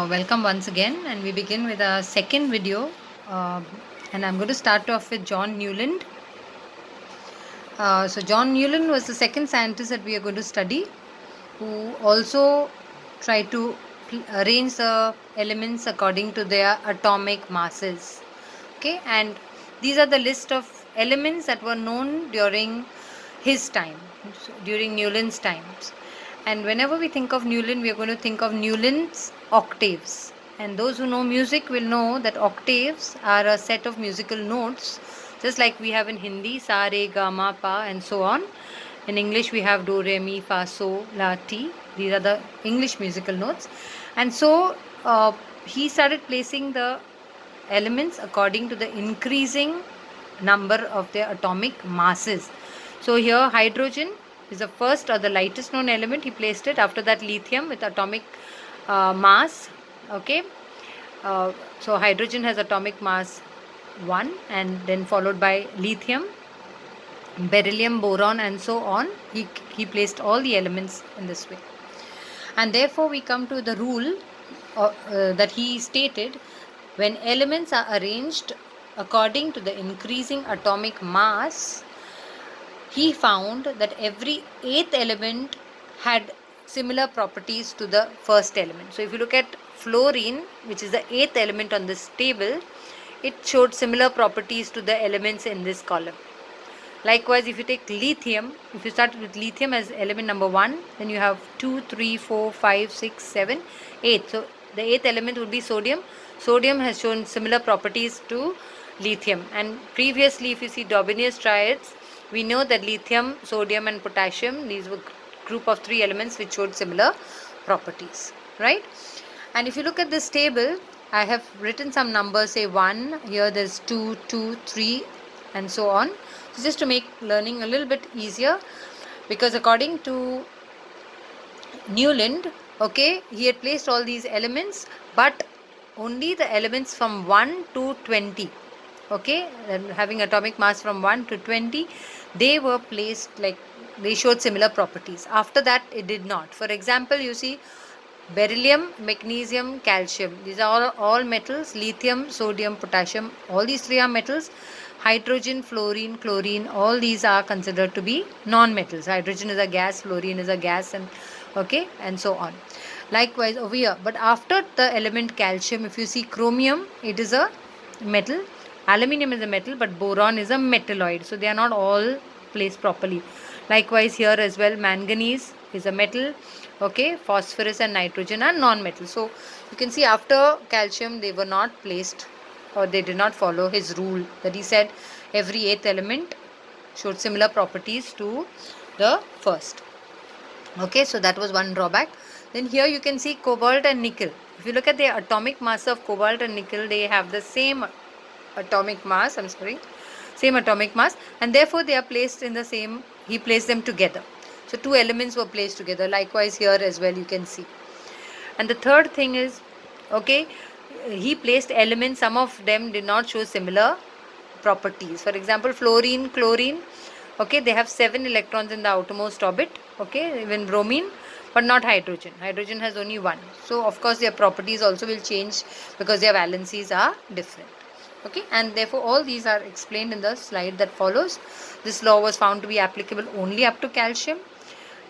Welcome once again, and we begin with our second video. And I'm going to start off with John Newland. So, John Newland was the second scientist that we are going to study, who also tried to arrange the elements according to their atomic masses. Okay, and these are the list of elements that were known during his time, during Newland's times. And whenever we think of Newland, we are going to think of Newland's octaves. And those who know music will know that octaves are a set of musical notes, just like we have in Hindi, sa, re, ga, ma, pa, and so on. In English, we have do, re, mi, fa, so, la, ti. These are the English musical notes. And so he started placing the elements according to the increasing number of their atomic masses. So here hydrogen is the first or the lightest known element. He placed it. After that, lithium with atomic mass. Okay. So hydrogen has atomic mass 1, and then followed by lithium, beryllium, boron, and so on. He placed all the elements in this way. And therefore we come to the rule that he stated: when elements are arranged according to the increasing atomic mass, he found that every 8th element had similar properties to the first element. So if you look at fluorine, which is the 8th element on this table, it showed similar properties to the elements in this column. Likewise, if you take lithium, if you start with lithium as element number 1, then you have 2, 3, 4, 5, 6, 7, 8. So the 8th element would be sodium. Sodium has shown similar properties to lithium. And previously, if you see Dobinier's triads, we know that lithium, sodium, and potassium, these were group of 3 elements which showed similar properties, right? And if you look at this table, I have written some numbers, say 1, here there's 2, 2, 3, and so on. So just to make learning a little bit easier, because according to Newland, okay, he had placed all these elements, but only the elements from 1 to 20, okay, having atomic mass from 1 to 20, they were placed like they showed similar properties. After that, it did not. For example, you see beryllium, magnesium, calcium, these are all metals. Lithium, sodium, potassium, all these 3 are metals. Hydrogen, fluorine, chlorine, all these are considered to be non-metals. Hydrogen is a gas, fluorine is a gas, and okay, and so on. Likewise over here, but after the element calcium, if you see chromium, it is a metal. Aluminium is a metal, but boron is a metalloid. So they are not all placed properly. Likewise here as well, manganese is a metal. Okay, phosphorus and nitrogen are non-metal. So you can see after calcium, they were not placed, or they did not follow his rule that he said every 8th element showed similar properties to the first. Okay, so that was one drawback. Then here you can see cobalt and nickel. If you look at the atomic mass of cobalt and nickel, they have the same atomic mass, same atomic mass, and therefore they are placed in the same, he placed them together. So 2 elements were placed together. Likewise here as well, you can see. And the third thing is, okay, he placed elements, some of them did not show similar properties. For example, fluorine, chlorine, okay, they have 7 electrons in the outermost orbit, okay, even bromine, but not hydrogen. Hydrogen has only 1. So of course their properties also will change because their valencies are different. Okay, and therefore all these are explained in the slide that follows. This law was found to be applicable only up to calcium.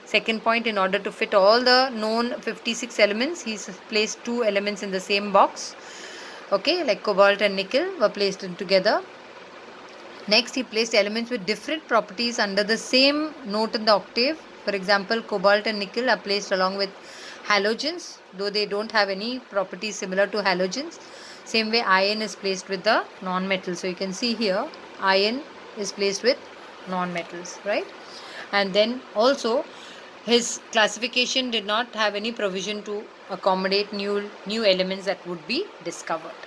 Second point, in order to fit all the known 56 elements, he placed 2 elements in the same box. Okay, like cobalt and nickel were placed in together. Next, he placed elements with different properties under the same note in the octave. For example, cobalt and nickel are placed along with halogens, though they don't have any properties similar to halogens. Same way, iron is placed with the non-metals. So you can see here, iron is placed with non-metals, right? And then also, his classification did not have any provision to accommodate new elements that would be discovered.